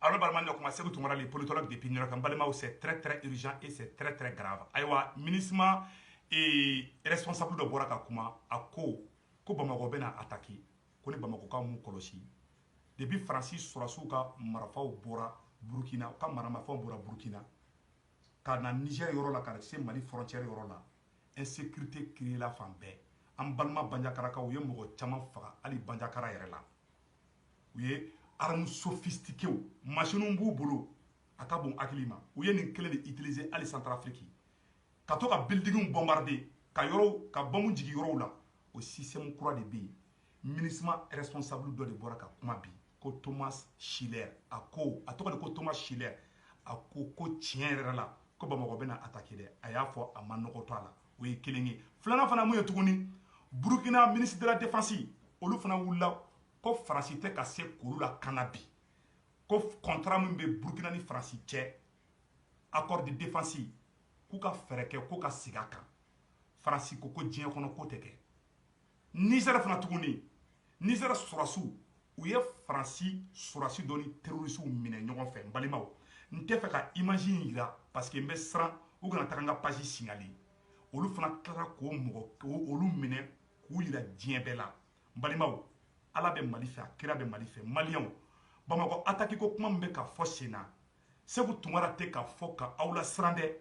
alors Barman comme c'est que les politologues depuis New York c'est très urgent et c'est très grave. Aïwa ministre et responsable de Boraka Kuma a ko Bamako bena attaqué ko ni Bamako ka mu kolosi depuis Francis Sorassou ka marafaw bora Burkina ka maramafaw bora Burkina ka na Niger yoro la ka se Mali frontière yoro la insécurité créée la fan bɛɛ an balima banjakarakaw u ye mɔgɔ caman faga hali banjakara yɛrɛ la u ye armes sophistiquées machines b'u bolo a ka bon hakili ma u ye nin kelen de utiliser hali Centrafrique ka to ka building bombarder ka yɔrɔw ka bombe jigi yɔrɔw la o système kura de bɛ yen ministre responsable dɔ de bɔra ka kuma bi ko Thomas Schiller a tɔgɔ de ko Thomas Schiller a ko tiɲɛ yɛrɛ la ko Bamakɔ bɛna attaquer dɛ a y'a fɔ a ma nɔgɔ to a la o ye kelen ye filanan fana mun ye tuguni Burkina ministre de la défense olu fana wulila ko Faransi tɛ ka se k'olu la kana bi ko contrat min bɛ Burkina ni Faransi cɛ accord de défense k'u ka fɛɛrɛ kɛ k'u ka sigi a kan Faransi ko diɲɛ kɔnɔ ko tɛ kɛ Niger fana tuguni Niger Sorassou u ye Faransi Sorassou dɔ ni terroristes minɛ ɲɔgɔn fɛ n balimaw n tɛ fɛ ka image in yira parce que n bɛ siran u kana taga n ka page signalé olu fana tilara olu minɛ k'u yira diɲɛ bɛɛ la n balimaw ala bɛ Mali fɛ a kira bɛ Mali fɛ maliyɛnw Bamakɔ attaque ko kuma min bɛ ka fɔ sen na Segu Tunkara tɛ ka fɔ ka aw la siran dɛ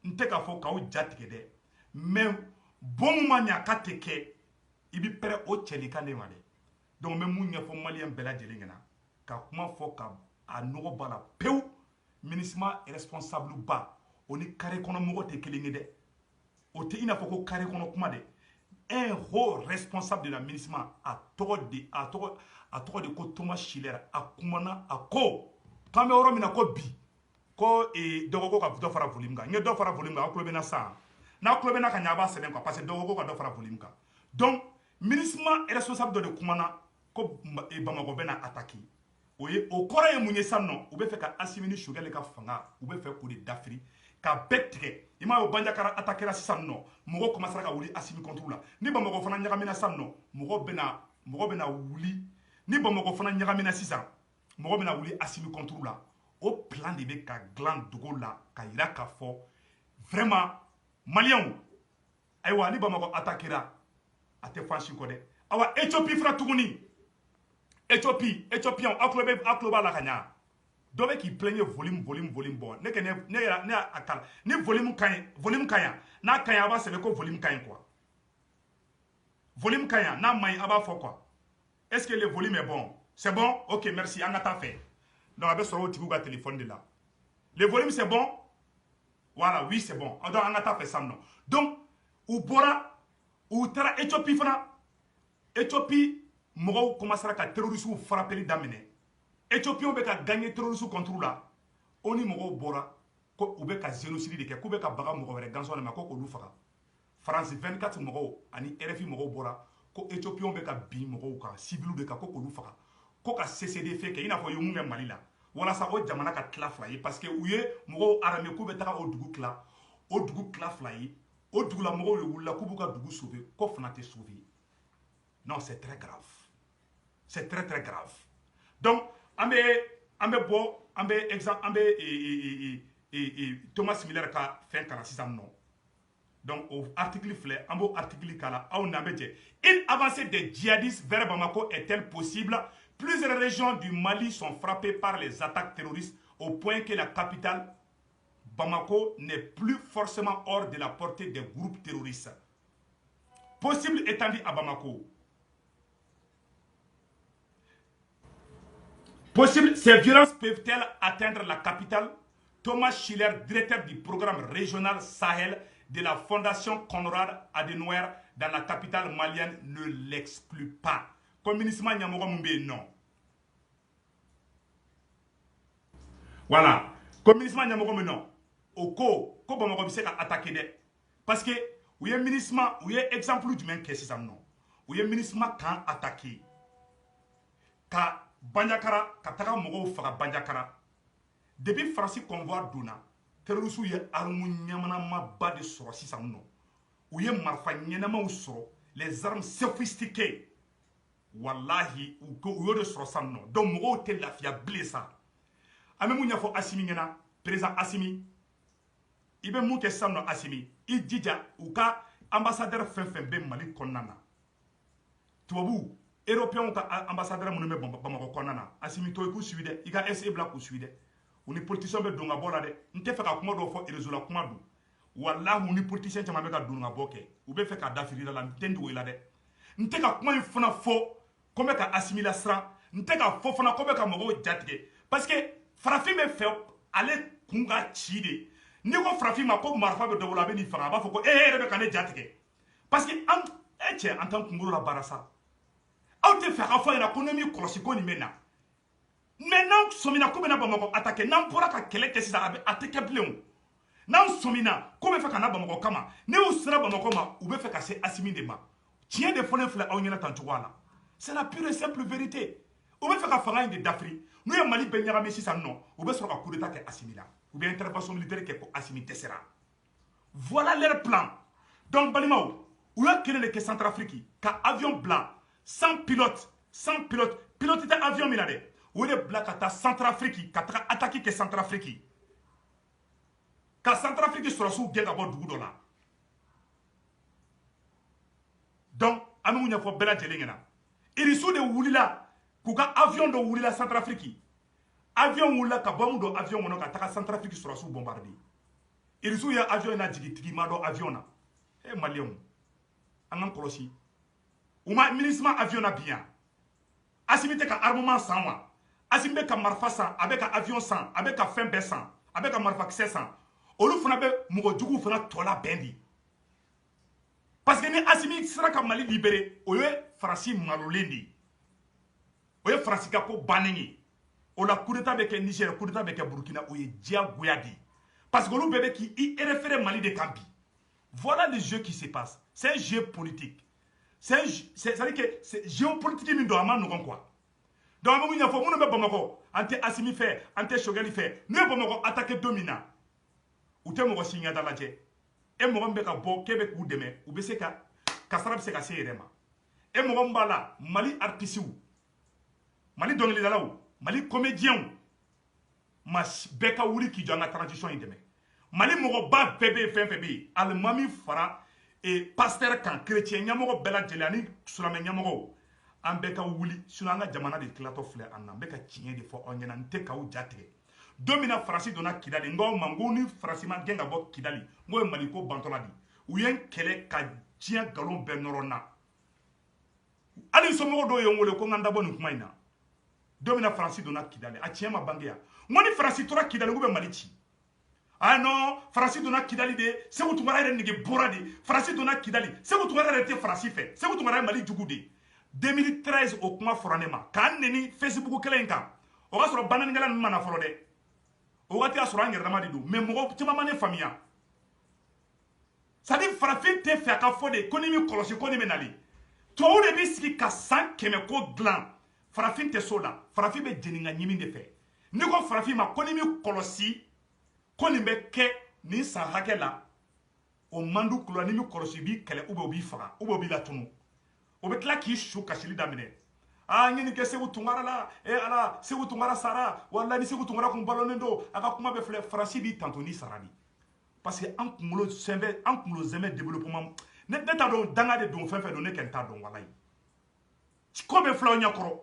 n tɛ ka fɔ k'aw ja tigɛ dɛ mais bon min ma ɲɛ k'a tɛ kɛ i bɛ pɛrɛn o cɛlikan de ma dɛ donc n bɛ mun ɲɛfɔ maliyɛn bɛɛ lajɛlen ɲɛna ka kuma fɔ ka a nɔgɔ b'a la pewu ministre responsable ba o ni carré kɔnɔ mɔgɔ tɛ kelen ye dɛ o tɛ i n'a fɔ ko carré kɔnɔ kuma dɛ un haut responsable de la ministre a tɔgɔ de ko Thomas Schiller a kumana a ko k'an bɛ yɔrɔ min na ko bi ko dɔgɔ ko ka dɔ fara volume kan n ye dɔ fara volume kan aw tulo bɛ na sisan n'aw tulo bɛ na ka ɲɛ a b'a sɛbɛn quoi parce que dɔgɔ ko ka dɔ fara volume kan donc ministre responsable dɔ de kumana ko Bamakɔ bɛ na attaquer o kɔrɔ ye mun ye sisan nɔ u bɛ fɛ ka Assimi Sogɛl ka fanga u bɛ fɛ k'o de dafiri ka bɛɛ tigɛ i m'a ye o Bandiakara attaquera sisan nɔ mɔgɔw commencera ka wuli Assimi contre la ni Bamakɔ fana ɲagamina sisan nɔ mɔgɔw bɛna wuli ni Bamakɔ fana ɲagamina sisan mɔgɔw bɛna wuli Assimi contre la o plan de bɛ ka dilan dogo la ka yira k'a fɔ vraiment maliyɛnw ayiwa ni Bamakɔ attaquera a tɛ fɔ an si kɔ dɛ awa Éthiopie fana tuguni Éthiopiens aw tulo b'a la ka ɲa dɔ bɛ k'i plaigner volume bɔ ne y'a kala ni volume ka ɲi n'a ka ɲi a b'a sɛbɛn ko volume ka ɲi quoi volume ka ɲi n'a man ɲi a b'a fɔ quoi est-ce que le volume est bon c'est bon ok merci an ka taa fɛ donc a bɛ sɔrɔ o tigiw ka téléphone de la le volume c'est bon voilà oui c'est bon donc an ka taa fɛ sisan nɔ donc u taara Éthiopie fana Éthiopie mɔgɔw commencera ka terroristes frappeli daminɛ Éthiopiens bɛ ka gagner terroristes contre la o ni mɔgɔw bɔra ko u bɛ ka génocide de kɛ k'u bɛ ka baga mɔgɔ wɛrɛ gansan de ma ko k'olu faga France 24 mɔgɔw ani RFI mɔgɔw bɔra ko Éthiopiens bɛ ka bin mɔgɔw kan civils de kan ko k'olu faga ko ka CCDF kɛ i n'a fɔ u ye mun kɛ Mali la walasa o jamana ka tila fila ye parce que u ye mɔgɔw armé k'u bɛ taga o dugu tila fila ye o dugula mɔgɔw ye wulila k'u b'u ka dugu sauver ko fana tɛ sauver non c'est très grave c'est très grave donc an bɛ Thomas Schiller ka fɛn kalan sisan nɔ donc o article filɛ an b'o article kala aw n'an bɛ jɛ une avancée des djihadistes vers Bamako est-elle possible? Plusieurs régions du Mali sont frappées par les attaques terroristes au point que la capitale Bamako n'est plus forcément hors de la portée des groupes terroristes. Possible étendue à Bamako. Possible, ces violences peuvent-elles atteindre la capitale? Thomas Schiller, directeur du programme régional Sahel de la Fondation Konrad Adenauer dans la capitale malienne, ne l'exclut pas. Comme ministre Nyamoro Mumbe, non. Voilà. Comme ministre Nyamoro Mumbe, non. Au ko Bamako bi se ka attaquer parce que ou ye ministre ou ye exemple du même que c'est ça non. Ou ye ministre kan attaquer. Ka Bandiakara ka taga mɔgɔw faga Bandiakara depuis Faransi convoi donna terroristes ye armes ɲɛnamaba de sɔrɔ sisan nɔ u ye marifa ɲɛnamaw sɔrɔ les armes sophistiquées wallahi u y'o de sɔrɔ sisan nɔ donc mɔgɔw tɛ lafiya bilen sa ame mun yafo Assimi ngena président Assimi ibe mun ke sanno Assimi i jija u ka ambassadeur fenfen be Mali konnana tubabu européen ka ambassadeur mun be Bamako konnana Assimi to ku suide i ka SA Black ku suide uni politicien be donga bola de nte fe ka kuma do fo réseau la kuma du wallahi uni politicien chama be ka donga boke u be fe ka dafiri la ntendi wela de nte ka kuma fana fo comme ka Assimi la sra nte ka fo fana comme ka mogo jatige parce que farafin be fe ale kunga chide ni ko farafin ma ko marfa be do la be ni fara ba fo ko rebe ka ne jatige parce que en tant que ngolo la barasa aw te fe ka fo ina ko nomi kolosi ko ni mena maintenant somina ko bena Bamako attaquer nan pora ka kele ke sisa abe atake blen nan somina ko be fe ka na Bamako kama ne u sera Bamako ma u be fe ka se Assimi de ma tien de fone fla aw nyana tantu wala c'est la pure et simple vérité u be fe ka fanga inde d'Afrique nous ya Mali be nyara messi sa non u be so ka coup d'état ke Assimi la ou bien intervention militaire ke ko Assimi tessera voilà leur plan donc Balimao ou ya kele ke Centrafrique ka avion blanc sans pilote pilote avion milade ou les blacks à Centrafrique, qui a attaqué que Centrafrique. Quand Centrafrique sera sous bien d'abord du dollar. Donc, amu nya fo bela jelengena. Irisu de wulila, kuka avion de wulila Centrafrique. Avion wulila ka bomu do avion wono ka taka Centrafrique sera sous bombardé. Irisu ya avion na jigi tigi ma do avion na. Malien. Angan kolosi. Uma ministre avion na bien. Assimi te ka armement sans moi. Assimi be ka marfa san avec ka avion san avec ka fin be san avec ka marfa kse san olu fana be mugo jugu fana tola bendi parce que ni Assimi sera ka Mali libéré o ye Franci malolendi o ye Franci ka ko banengi o la coup d'état be ke Niger coup d'état be ke Burkina o ye dia goyadi parce que olu bebe qui i référé Mali de Kambi voilà le jeu qui se passe c'est un jeu politique c'est à dire que c'est géopolitique min do ama non quoi. Donc, il y a des gens qui ont été Assimi fait, ante Chogueli fait. Nous avons attaqué Domina. Ou te mo signa dans la jet. Et mo ngombe ka bo Québec ou demain ou be se ka kasarab se ka se rema. Et mo ngomba la Mali artiste Mali dongeli dala ou Mali comédien ma beka wuri ki janga transition demain. Mali mo ba bébé bébé almami fara et pasteur kan chrétien nyamo bela jelani sulame nyamo an bɛ ka wuli sinon an ka jamana de tilatɔ filɛ an na n bɛ ka tiɲɛ de fɔ aw ɲɛna n tɛ k'aw jatigɛ don min na Faransi donna Kidali n ko ma n ko ni Faransi ma gɛn ka bɔ Kidali n ko ye Mali ko bantɔla de u ye n kɛlɛ ka diɲɛ nkalon bɛɛ nɔrɔ n na hali somɔgɔ dɔw ye n wele ko n ka n dabɔ nin kuma in na don min na Faransi donna Kidali a tiɲɛ ma bange yan n ko ni Faransi tora Kidali k'u bɛ Mali ci ah non Faransi donna Kidali de Sékou Toumara yɛrɛ nege bɔra de Faransi donna Kidali Sékou Toumara yɛrɛ tɛ Faransi fɛ Sékou Toumara ye Mali jugu de 2013 au kuma foranema kan neni Facebook kelen kan o ga sɔrɔ bananikɛla ninnu mana fɔlɔ dɛ o waati y'a sɔrɔ an yɛrɛdama de don mais mɔgɔ caman ma ne faamuya c'est à dire farafin tɛ fɛ a ka fɔ de ko ni mi kɔlɔsi ko ni bɛ nali tubabu de bɛ sigi ka san 100 ko dilan farafin tɛ so la farafin bɛ jeni ka ɲimi de fɛ ni ko farafin ma ko ni mi kɔlɔsi ko nin bɛ kɛ nin san hakɛ la o mandu kulo ni mi kɔlɔsi b'i kɛlɛ ou bien o b'i faga ou bien o b'i latunu o bɛ tila k'i su kasili daminɛ ah ɲini kɛ Sékou Toumara la ala Sékou Toumara sara wala ni Sékou Toumara kun balonnen don a ka kuma bɛ filɛ Faransi b'i tanto ni sara di parce que an kunkolo zɛmɛ développement ne t'a dɔn danga de don fɛn fɛn don ne kɛ n t'a dɔn walayi ko bɛ filɛ aw ɲɛkɔrɔ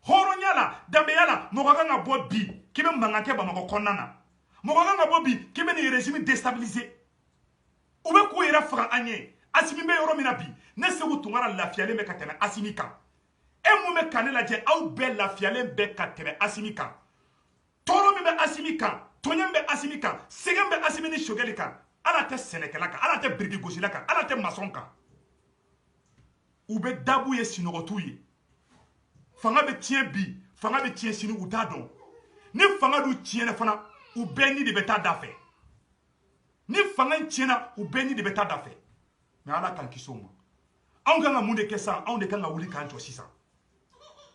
hɔrɔnya la danbeya la mɔgɔ kan ka bɔ bi k'i bɛ mankan kɛ Bamakɔ kɔnɔna na mɔgɔ kan ka bɔ bi k'i bɛ nin régime déstabiliser u bɛ k'u yɛrɛ faga an ye Assimi bɛ yɔrɔ min na bi ne Sékou Toumara lafiyalen bɛ ka tɛmɛ Assimi kan e mun bɛ ka ne lajɛ aw bɛɛ lafiyalen bɛ ka tɛmɛ Assimi kan tɔɔrɔ min bɛ Assimi kan tɔɲɛ bɛ Assimi kan sɛgɛn bɛ Assimi ni Chogueli kan ala tɛ sɛnɛkɛla kan ala tɛ biriki gosila kan ala tɛ maçon kan u bɛ dabu ye sinɔgɔtu ye fanga bɛ tiɲɛ bi fanga bɛ tiɲɛ sini u t'a dɔn ni fanga dun tiɲɛna fana u bɛɛ ni de bɛ taa da fɛ ni fanga tiɲɛna u bɛɛ ni de bɛ taa da fɛ mais ala kan kisi o ma anw kan ka mun de kɛ sisan anw de kan ka wuli k'an jɔ sisan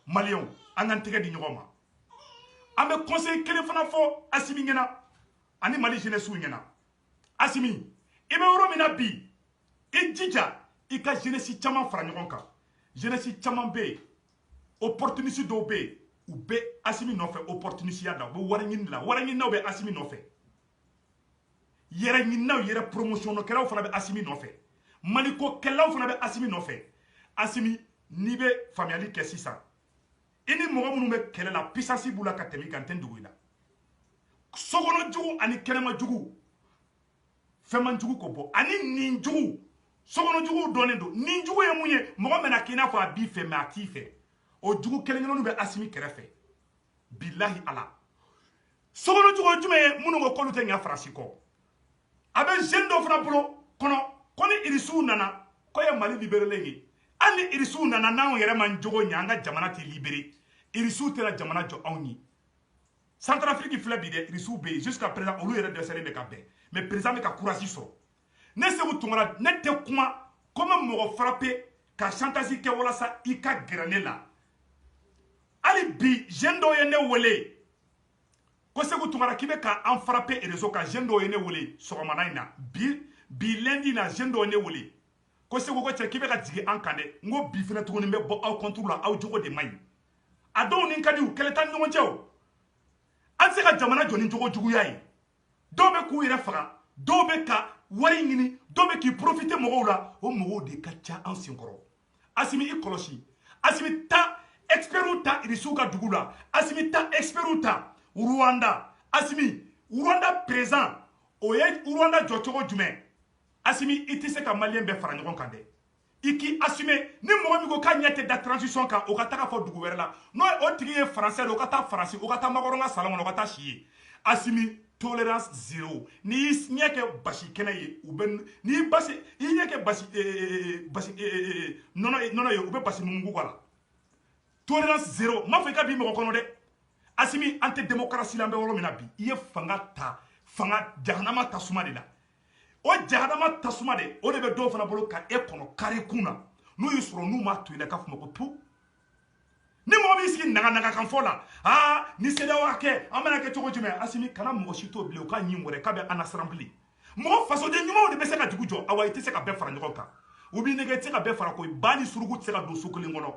maliyɛnw an k'an tɛgɛ di ɲɔgɔn ma an bɛ conseil kelen fana fɔ Assimi ɲɛna ani Mali jeunesse ɲɛna Assimi i bɛ yɔrɔ min na bi i jija i ka jeunesse caman fara ɲɔgɔn kan jeunesse caman bɛ yen opportuniste dɔw bɛ yen u bɛ Asimi nɔfɛ opportunité la u bɛ wari ɲini la wari ɲininaw bɛ Asimi nɔfɛ yɛrɛ ɲininaw yɛrɛ promotion kɛlaw fana bɛ Asimi nɔfɛ maliko kɛlaw fana bɛ Asimi nɔfɛ Asimi n'i bɛ faamuyali kɛ sisan i ni mɔgɔ minnu bɛ kɛlɛ la puissance b'u la ka tɛmɛ i kan n tɛ dogo i la sokɔnɔ jugu ani kɛnɛma jugu fɛnman jugu ko bɔ ani nin jugu sokɔnɔ jugu dɔnnen don nin jugu ye mun ye mɔgɔ mɛna k'i n'a fɔ a b'i fɛ mais a t'i fɛ o jugu kelen-kelenninw bɛ Asimi kɛrɛfɛ bilahi ala sokɔnɔ jugu jumɛn ye minnu ko k'olu tɛ ɲɛ Faransi kɔ a bɛ jeune dɔ fana bolo kɔnɔ ko ni irisiw nana ko ye Mali libéré ye hali ni irisiw nana n'anw yɛrɛ man jogo ɲɛ an ka jamana tɛ libéré irisiw tɛna jamana jɔ anw ye Centrafrique filɛ bi dɛ irisiw bɛ yen jusqu'à présent olu yɛrɛ dɛsɛlen bɛ ka bɛn mais président bɛ ka courage sɔrɔ ne Seku Tunkara ne tɛ kuma comme mɔgɔ frappé ka chantage kɛ walasa i ka gɛrɛ ne la hali bi jeune dɔw ye ne wele ko Seku Tunkara k'i bɛ ka an frappé réseau kan jeune dɔw ye ne wele sɔgɔmada in na bi lundi na jeune dɔw ye ne wele ko Seku ko cɛ k'i bɛ ka jigin an kan dɛ n ko bi fɛnɛ tuguni bɛ bɔ aw contre la aw jogo de man ɲi a dɔw ni ka di u kɛlɛ t'an ni ɲɔgɔn cɛ o an tɛ se ka jamana jɔ ni jogo juguya ye dɔw bɛ k'u yɛrɛ faga dɔw bɛ ka wari ɲini dɔw bɛ k'i profiter mɔgɔw la o mɔgɔw de ka ca an senkɔrɔ Asimi i kɔlɔsi Asimi ta experts ta irisiw ka dugu la Asimi ta experts ta Rwanda Asimi Rwanda président o ye Rwanda jɔ cogo jumɛn Asimi i tɛ se ka maliyɛn bɛɛ fara ɲɔgɔn kan dɛ i k'i assumer ni mɔgɔ min ko k'a ɲɛ tɛ da transition kan o ka taga fɔ dugu wɛrɛ la n'o o tigi ye français de o ka taa Faransi o ka taa Makɔrɔ ka salon kɔnɔ o ka taa si ye Asimi tolérance zéro n'i ɲɛ kɛ basi kɛnɛ ye u bɛ n'i basi i ɲɛ kɛ basi nɔnɔ ye u bɛ basi numugu k'a la tolérance zéro n m'a fɔ i ka bi mɔgɔ kɔnɔ dɛ Asimi an tɛ démocratie la an bɛ yɔrɔ min na bi i ye fanga ta fanga jahanama tasuma de la o jahanama tasuma de o de bɛ dɔw fana bolo ka e kɔnɔ kari kun na n'u y'i sɔrɔ n'u m'a to i la k'a fɔ ma ko tu ni mɔgɔ b'i sigi naga kan fɔ la ni CEDEAO y'a kɛ an bɛna kɛ cogo jumɛn Asimi kana mɔgɔ si to bilen u ka ɲin wɛrɛ k'a bɛ an nasran bilen mɔgɔ fasoden ɲumanw de bɛ se ka dugu jɔ awa i tɛ se ka bɛɛ fara ɲɔgɔn kan u b'i nɛgɛ i tɛ se ka bɛɛ fara koyi ba ni suruku tɛ se ka don so kelen kɔnɔ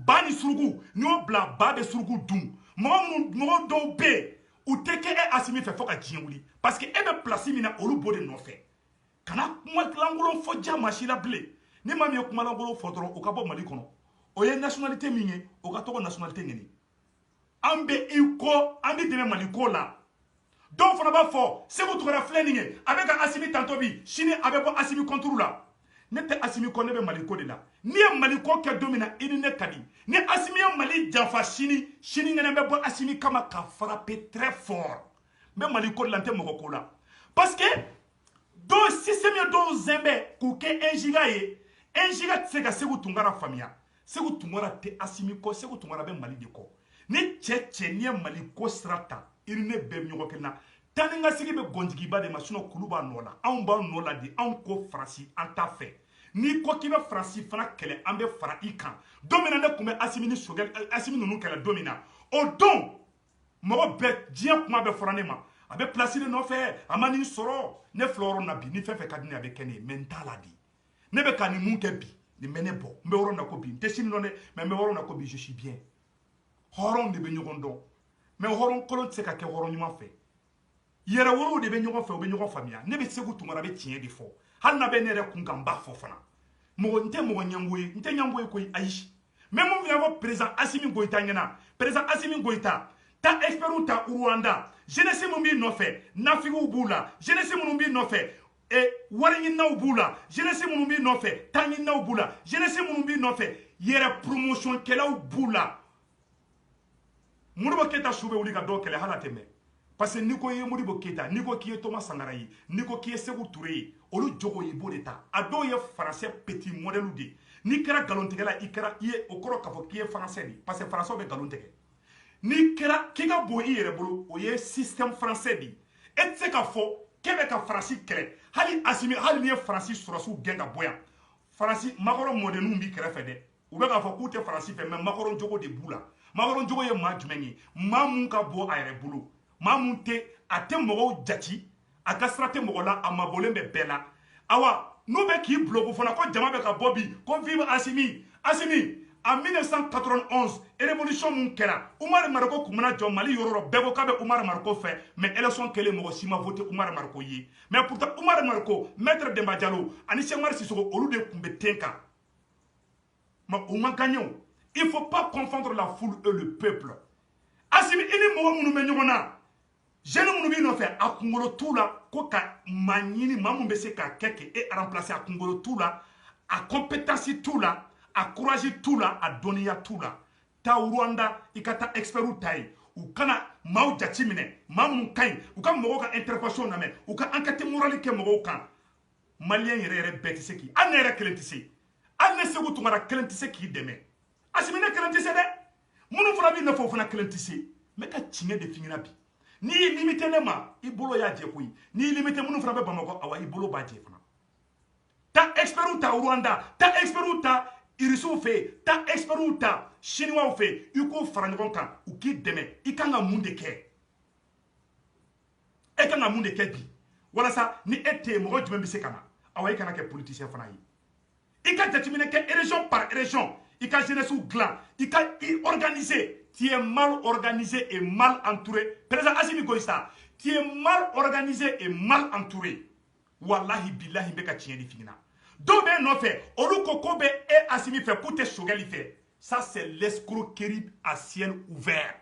ba ni suruku n'i y'o bila ba bɛ suruku dun mɔgɔ dɔw bɛ yen u tɛ kɛ e Asimi fɛ fɔ ka diɲɛ wuli parce que e bɛ place min na olu b'o de nɔfɛ kana kuma lankolon fɔ ja maa si la bilen ni maa min ye kuma lankolon fɔ dɔrɔn o ka bɔ Mali kɔnɔ o ye nationalité min ye o ka tɔgɔ nationalité ɲini an bɛ i kɔ an bɛ dɛmɛ Mali ko la dɔw fana b'a fɔ Seku Tunkara filɛ nin ye a bɛ ka Asimi tantɔ bi sini a bɛ bɔ Asimi contre la ne tɛ Asimi kɔ ne bɛ Mali ko de la n'i ye Mali ko kɛ don min na i ni ne ka di ni Asimi ye Mali janfa sini ɲɛnɛ bɛ bɔ Asimi kama ka frapper très fort n bɛ Mali ko de la n tɛ mɔgɔ ko la parce que dɔw système ye dɔw zɛnbɛ k'u kɛ 1 giga ye 1 giga tɛ se ka Seku Tunkara faamuya Seku Tunkara tɛ Asimi kɔ Seku Tunkara bɛ Mali de kɔ ni cɛ n'i ye Mali ko sira ta i ni ne bɛɛ ɲɔgɔn kelen na taa ni ka segin bɛ gɔnjigiba de ma sinon kulu b'a nɔ la anw b'aw nɔ la de anw ko Faransi an t'a fɛ n'i ko k'i bɛ Faransi fana kɛlɛ an bɛ fara i kan don min na ne tun bɛ Asimi ni Sogɛl Asimi ninnu kɛlɛ don min na o don mɔgɔ bɛɛ diɲɛ kuma bɛɛ fɔra ne ma a bɛ place de nɔfɛ a ma nin sɔrɔ ne filɛ yɔrɔ na bi ni fɛn fɛn ka di ne a bɛ kɛ ne ye mais n t'a la di ne bɛ ka nin mun kɛ bi nin bɛ ne bɔ n bɛ yɔrɔ na ko bi n tɛ sini dɔn dɛ mais n bɛ yɔrɔ na ko bi je suis bien hɔrɔnw de bɛ ɲɔgɔn dɔn mais hɔrɔn kolon tɛ se ka kɛ hɔrɔn ɲuman fɛ yɛrɛ wolow de bɛ ɲɔgɔn fɛ u bɛ ɲɔgɔn faamuya ne bɛ Seku Tunkara bɛ tiɲɛ de fɔ hali n'a bɛ ne yɛrɛ kun kan n b'a fɔ fana mɔgɔ n tɛ mɔgɔ ɲɛngo ye n tɛ ɲɛngo ye koyi ayi mais mun fana fɔ président Asimi Goïta ɲɛna président Asimi Goïta ta experts ta Rwanda jeunesse mun b'i nɔfɛ nafigiw b'u la jeunesse minnu b'i nɔfɛ wari ɲininaw b'u la jeunesse minnu b'i nɔfɛ tan ɲininaw b'u la jeunesse minnu b'i nɔfɛ yɛrɛ promotion kɛlaw b'u la Modibo Keita su bɛ wuli ka dɔw kɛlɛ hali a tɛ mɛn parce que n'i ko i ye Modibo Keita n'i ko k'i ye Thomas Sankara ye n'i ko k'i ye Seku Ture ye olu jogo i b'o de ta a dɔw ye français petit modèle de n'i kɛra nkalontigɛla i ye o kɔrɔ k'a fɔ k'i ye français de parce que français bɛ nkalon tigɛ n'i kɛra k'i ka bon i yɛrɛ bolo o ye système français de e tɛ se ka fɔ k'e bɛ ka Faransi kɛlɛ hali Asimi hali n'i ye Faransi sɔrɔsiw gɛn ka bɔ yan Faransi Makɔrɔ mɔdenninw b'i kɛrɛfɛ dɛ u bɛ k'a fɔ k'u tɛ Faransi fɛ mais Makɔrɔ jogo de b'u la Makɔrɔ jogo ye maa jumɛn ye maa mun ka bɔ a yɛrɛ bolo maa mun tɛ a tɛ mɔgɔw jati a ka sira tɛ mɔgɔ la a mabɔlen bɛ bɛɛ la awa n'u bɛ k'i bloquer fana ko jama bɛ ka bɔ bi ko vive Asimi Asimi en 1991 révolution mun kɛra Umar Mariko kun mana jɔ Mali yɔrɔ yɔrɔ bɛɛ ko k'a bɛ Umar Mariko fɛ mais élection kɛlen mɔgɔ si ma voté Umar Mariko ye mais pourtant Umar Mariko maître Demba Diallo ani Cheikh Oumar Sissoko olu de kun bɛ ten kan mais o ma gagné o. Il faut pas confondre la foule et le peuple. Asimi ini mɔgɔ minnu bɛ ɲɔgɔn na jeune minnu b'i nɔfɛ a kunkolo t'u la ko ka maa ɲini maa mun bɛ se k'a kɛ k'e remplacer a kunkolo t'u la a compétence t'u la a courage t'u la a dɔnniya t'u la taa Rwanda i ka taa experts ta ye u kana maaw jati minɛ maa mun ka ɲi u ka mɔgɔw ka intervention lamɛn u ka enquête morale kɛ mɔgɔw kan maliyɛn yɛrɛ bɛɛ tɛ se k'i hali ne yɛrɛ kelen tɛ se hali ne Segu Tunkara kelen tɛ se k'i dɛmɛ Asimi ne kelen tɛ se dɛ minnu fana b'i nɔfɛ o fana kelen tɛ se n bɛ ka tiɲɛ de f'i ɲɛna bi n'i y'i limité ne ma i bolo y'a jɛ koyi n'i y'i limité minnu fana bɛ Bamakɔ awa i bolo b'a jɛ fana taa experts ta Rwanda taa experts ta Irisiw fɛ yen taa experts ta Chinois fɛ yen i k'o fara ɲɔgɔn kan u k'i dɛmɛ i kan ka mun de kɛ e kan ka mun de kɛ bi walasa ni e tɛ yen mɔgɔ jumɛn bɛ se ka na awa i kana kɛ politicien fana ye i ka jateminɛ kɛ région par région i ka jeunesse dilan i ka i organiser. Tu es mal organisé et mal entouré. Président Assimi Goïta, tu es mal organisé et mal entouré. Wallahi billahi beka tiɲɛ di fina. Dɔw bɛ nɔfɛ olu ko ko bɛ e Assimi fɛ k'u tɛ Choguel fɛ. Ça c'est l'escroquerie à ciel ouvert.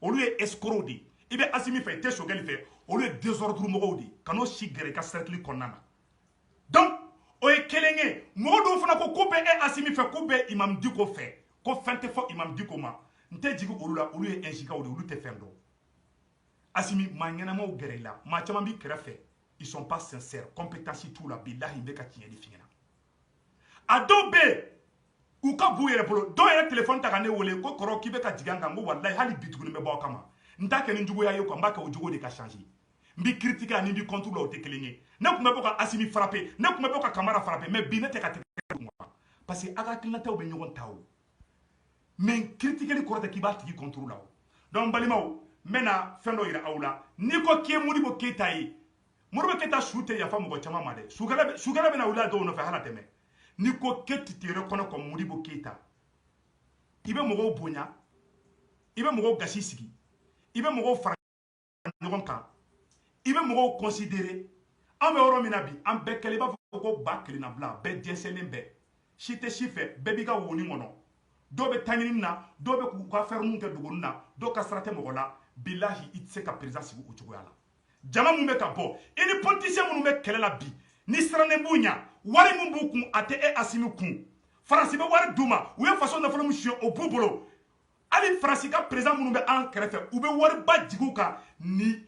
Olu ye escroc de. I bɛ Assimi fɛ i tɛ Choguel fɛ. Olu ye désordre mɔgɔw de. Kan'o si gɛrɛ i ka cercle kɔnɔna na. Donc o ye kelen ye. Mɔgɔ dɔw fana ko bɛ e Assimi fɛ k'u bɛ Imam Diko fɛ. Ko fɛn tɛ fɔ Imam Diko ma. Nte jigi olu la olu ye injikaw de olu tɛ fɛn dɔn Assimi maa ɲɛnamaw gɛrɛ i la maa caman b'i kɛrɛfɛ ils sont pas sincères compétence t'u la billahi bɛ ka tiɲɛ de f'i ɲɛna a dɔw bɛ yen u ka b'u yɛrɛ bolo dɔw yɛrɛ téléphone ta ka ne wele ko kɔrɔ k'i bɛ ka jigin an kan ko walahi hali bi tuguni bɛ bɔ aw kama n t'a kɛ ni juguya ye quoi n b'a kɛ o jogo de ka changer n b'i critiquer ani n b'i contre la o tɛ kelen ye ne tun bɛ bɔ ka Assimi frapper ne tun bɛ bɔ ka Kamara frapper mais bi ne tɛ ka tɛgɛ parce que a ka hakilinataw bɛ ɲɔgɔn ta o mais critiquer kɔrɔ tɛ k'i b'a tigi contre la o donc balimaw n bɛna fɛn dɔ yira aw la n'i ko k'i ye Modibo Keyita ye Modibo Keyita su tɛ yafa mɔgɔ caman ma dɛ sukɛlɛ bɛna wuli a dɔw nɔfɛ hali a tɛmɛ n'i ko k'e tɛ te reconnaître comme Modibo Keyita i bɛ mɔgɔw bonya i bɛ mɔgɔw gasi sigi i bɛ mɔgɔw fara ɲɔgɔn kan i bɛ mɔgɔw considérer an bɛ yɔrɔ min na bi an bɛɛ kɛlen i b'a fɔ ko ba kelenna bila bɛɛ jɛnsɛnlen bɛɛ si tɛ si fɛ bɛɛ b'i ka woni kɔnɔ dɔw bɛ taɲini na dɔw bɛ k'u ka fɛrɛmu kɛ duguni na dɔw ka sira tɛ mɔgɔ la bilahi i tɛ se ka président sigi o cogoya la jama mun bɛ ka bɔ i ni politicien minnu bɛ kɛlɛ la bi ni sirannen b'u ɲɛ wari min b'u kun a tɛ e Assimi kun Faransi bɛ wari d'u ma u ye faso nafolo min suyɛ o b'u bolo hali Faransi ka président minnu bɛ an kɛrɛfɛ u bɛ wari ba jigin u kan ni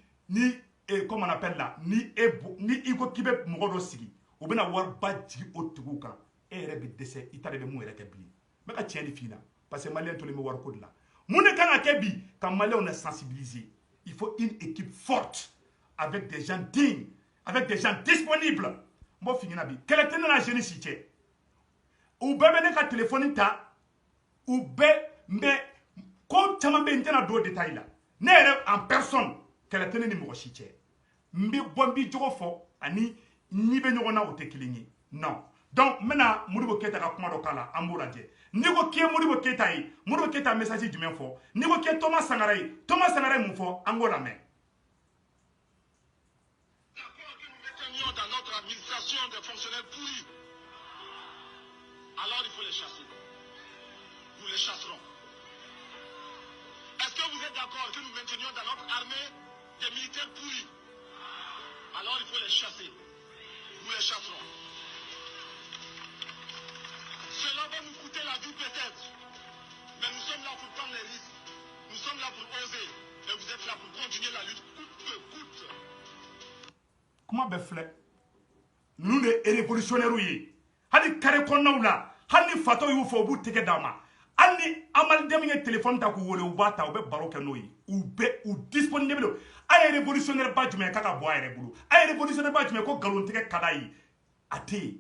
comme on appelle là ni i ko k'i bɛ mɔgɔ dɔ sigi u bɛna wari ba jigin o tigiw kan e yɛrɛ bɛ dɛsɛ i ta de bɛ mun yɛrɛ kɛ bilen n bɛ ka tiɲɛ de f'i la parce que maliyɛn tolen bɛ wariko de la mun de kan ka kɛ bi ka maliyɛnw sensibiliser il faut une équipe forte avec des gens dignes avec des gens disponibles n b'o f'i ɲɛna bi kɛlɛ tɛ ne n'a jeune si cɛ u bɛɛ bɛ ne ka téléphone ta u bɛɛ mais ko caman bɛ yen n tɛna don détail la ne yɛrɛ en personne kɛlɛ tɛ ne ni mɔgɔ si cɛ n bɛ bɔ n b'i jogo fɔ ani n'i bɛ ɲɔgɔn na o tɛ kelen ye non donc n bɛna Modibo Keyita ka kuma dɔ k'a la an b'o lajɛ n'i ko k'i ye Modibo Keyita ye Modibo Keyita message jumɛn fɔ n'i ko k'i ye Thomas Sankara ye Thomas Sankara ye mun fɔ an k'o lamɛn. Dans notre administration des fonctionnaires pourris, alors il faut les chasser. Nous les chasserons. Est-ce que vous êtes d'accord que nous maintenions dans notre armée des militaires pourris? Alors il faut les chasser. Nous les chasserons. Cela va nous coûter la vie peut-être, mais nous sommes là pour prendre les risques. Nous sommes là pour oser. Et vous êtes là pour continuer la lutte coûte que coûte. Comment bɛ filɛ ninnu de ye révolutionnaire ye hali carré kɔnɔnaw la hali ni fatɔw y'u fɔ u b'u tɛgɛ d'a ma hali ni amalidɛmu ye téléphone ta k'u wele u b'a ta u bɛ baro kɛ n'o ye u disponible a ye révolutionnaire ba jumɛn k'a ka bɔ a yɛrɛ bolo a ye révolutionnaire ba jumɛn ko nkalontigɛ ka d'a ye a tɛ yen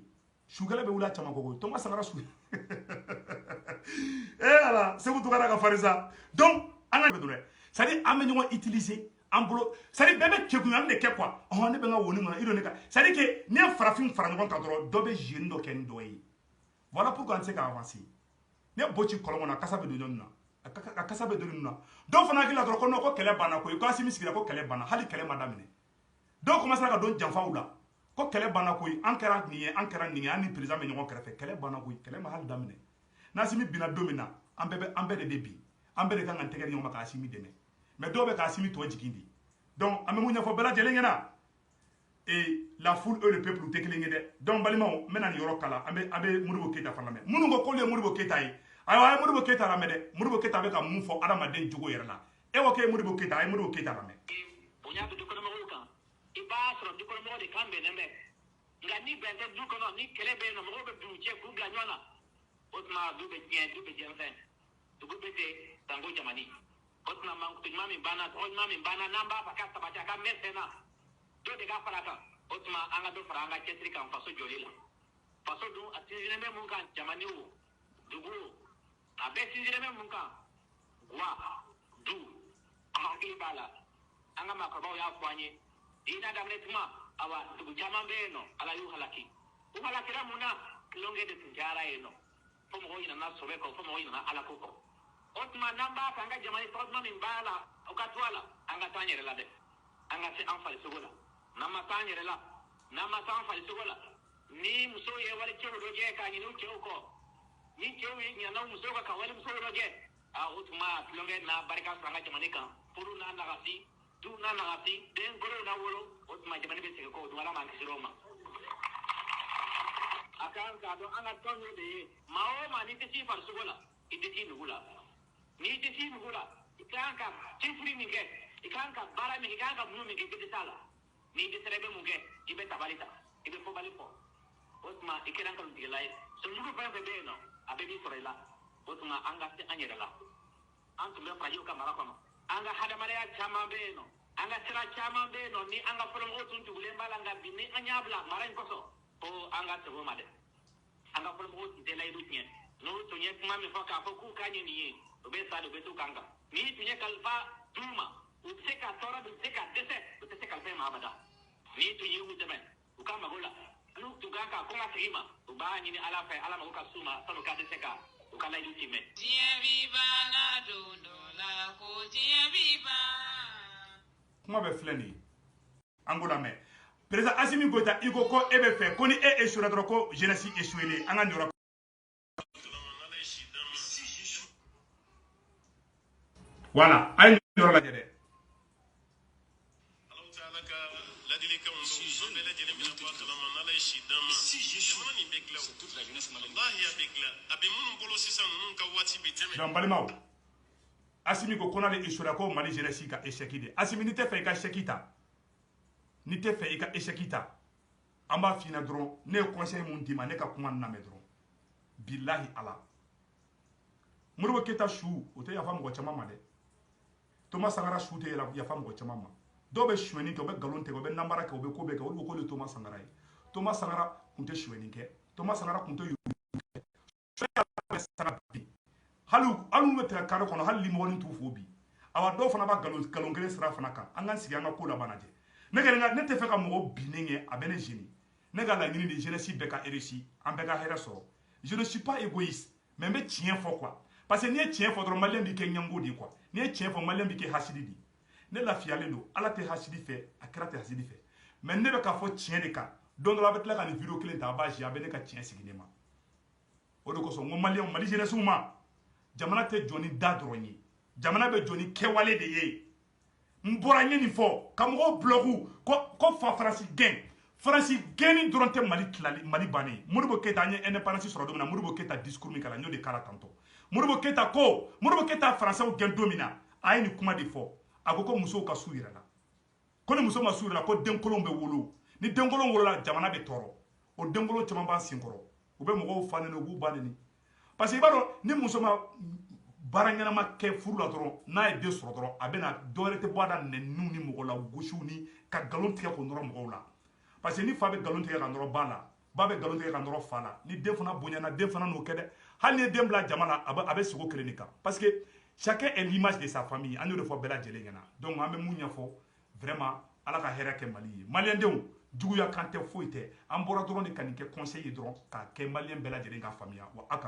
sukɛlɛ bɛ wuli a caman kɔ Thomas Sankara su ala Segu Tunkara ka farin sa donc an ka dɛ c'est à dire an bɛ ɲɔgɔn utiliser an bolo c'est à dire bɛɛ bɛ kekunyali de kɛ quoi ne bɛ n ka woni kɔnɔ i don ne ka c'est à dire que n'i ye farafin fara ɲɔgɔn kan dɔrɔn dɔ bɛ jeune dɔ kɛ ni dɔ ye voilà pourquoi an tɛ se ka avancer ne boci kolon na kasa be do nyonna a kasa be do nuna do fana kila dro ko no ko kele bana ko Assimi sigira ko kele bana hali kele madamine do commence ka don janfa wula ko kele bana ko ankara ni ani président me nyoko krefe kele bana ko kele ma hal damine na Assimi bina domina ambe de debi ambe de kan tegere nyoma ka Assimi deme mais do be ka Assimi to jigindi donc ambe munya fo bela jelengena et la foule et le peuple tekelengede donc balimo mena ni yoro kala ambe Modibo Keita faname munu ko le Modibo Keita yi ayo Modibo Keita la mede Modibo Keita be ka mun fo adamaden jogo yere la e wo ke Modibo Keita ay Modibo Keita la me bonya be ko mo kan iba soro di ko mo de kambe ne me ngani bente du ko no ni kele be no mo be du je ku bla nyona otma du be fen du be te tango jamani otna man ku mami bana namba pa ka tabaja ka mesena do de ga fara kan otma anga do fara anga chetri kan faso jolila faso du atizine me mun kan jamani wo dugu abe sinjire me mun kan wa du ahaki bala anga makaba ya kwanye ina damne tuma awa dugu jama be no ala yu halaki umalakira muna longe de tinjara eno fomo ina na sobe ko fomo ina na ala ko otma namba kanga jamani otma min bala ukatwala anga tanyere la de anga se anfali sogola nama tanyere la nama tanfali sogola ni muso ye wali chewo doje ka ni no chewo ko ni chewo ni na muso ka wali muso doje a otma longe na barika sanga jamani kan puru na nagasi du na nagasi den goro na wolo otma jamani be se ko du wala man kisiroma akan ka do anga tonyo de mao mani te si far sogola iditi nugula ni te si nugula ikanka chifuri minge ikanka bara mi ikanka munu minge kidisala ni de serebe munge ibe tabalita ibe fo balipo otma ikiran kan digilai so mugo pa be no abe bi sorela otma anga se anyera la antu be prayo ka mara kono anga hada mare ya chama be no anga sira chama be no ni anga folon otun tugule malanga bini anyabla mara koso o anga se bo made anga folon otun de lay dutien no to nye kuma mi foka fo ku kanye ni be sa do be to kanga ni tunye kalfa duma useka tora useka dese useka kalfa maabada ni tunye udeme ukama gola anu tuganga kuma sima ubani ni ala fa ala maruka suma sanu ka deseka ukala idutime tie viva na dondo la ko tie viva kuma be fleni angola me président Assimi Goïta iko ko ebe fe ko ni e échoué dro ko jeunesse échoué anga ndoro voilà ay ndoro la jede donc balimaw Assimi ko kona le échoué ko Mali jeunesse ka échec de Assimi ni te fe ka échec ta ni te fe ka échec ta amba fina dron ne conseil mun dima ne ka kuma na me dron billahi ala Modibo Keita chou o te yafa mɔgɔ caman ma dɛ Thomas Sankara chou te yafa mɔgɔ caman ma dɔw bɛ suɲɛni kɛ u bɛ galon tigɛ u bɛ nambara kɛ u bɛ ko bɛɛ kɛ olu ko k'olu ye Thomas Sankara ye Thomas Sankara kun tɛ suɲɛni kɛ Thomas Sankara kun tɛ yurugu kɛ saga bi hali bɛ tigɛ kare kɔnɔ hali limɔgɔnin t'u fo bi awa dɔw fana b'a galon kelen sira fana kan an k'an sigi an ka ko laban lajɛ ne tɛ fɛ ka mɔgɔ binnen kɛ a bɛ ne gêner ne ka laɲini de jeunesse bɛɛ ka réussi an bɛɛ ka hɛrɛ sɔrɔ je ne suis pas égoïste mais n bɛ tiɲɛ fɔ quoi parce que n'i ye tiɲɛ fɔ dɔrɔn maliyɛn b'i kɛ ɲɛngo de ye quoi n'i ye tiɲɛ fɔ maliyɛn b'i kɛ hasidi de ne lafiyalen don ala tɛ hasidi fɛ a kɛra tɛ hasidi fɛ mais ne bɛ ka fɔ tiɲɛ de kan don dɔ la a bɛ tila ka nin vidéo kelen ta a b'a zi a bɛ ne ka tiɲɛ sigi ne ma o de kosɔn n ko maliyɛnw mali jeunesse ma jamana tɛ jɔ ni da dɔrɔn ye jamana bɛ jɔ ni kɛwale de ye n bɔra n ye nin fɔ ka mɔgɔw bloku ko fa faransi gɛnni dɔrɔn tɛ mali tilali mali bannen Modibo Keita an ye indépendance sɔrɔ don min na Modibo Keita discours min kɛra n y'o de kala tantɔ Modibo Keita faransɛw gɛn don min na a ye nin kuma de fɔ a ko musow ka s'u yɛrɛ la ko ni muso ma s'u yɛrɛ la ko denkolonw bɛ wolo ni denkolon wolola jamana bɛ tɔɔrɔ o denkolon caman b'an senkɔrɔ u bɛ mɔgɔw fa neni u b'u ba neni parce que i b'a dɔn ni muso ma baara ɲɛnama kɛ furu la dɔrɔn n'a ye den sɔrɔ dɔrɔn a bɛ na dɔwɛrɛ tɛ bɔ a da nɛniw ni mɔgɔ la gosiw ni ka nkalon tigɛ k'o nɔrɔ mɔgɔw la parce que ni fa bɛ nkalon tigɛ ka nɔrɔ ba la ba bɛ nkalon tigɛ ka nɔrɔ fa la ni den fana bonyana den fana n'o kɛ dɛ hali ni ye den bila jama la a bɛ sigi o kelen de kan parce que chacun est l'image de sa famille an y'o de fɔ bɛɛ lajɛlen ɲɛna donc an bɛ mun ɲɛfɔ vraiment ala ka hɛrɛ kɛ mali ye maliyɛndenw juguya kan tɛ foyi tɛ an bɔra dɔrɔn de ka nin kɛ conseil ye dɔrɔn k'a kɛ maliyɛn bɛɛ lajɛlen ka faamuya wa a kan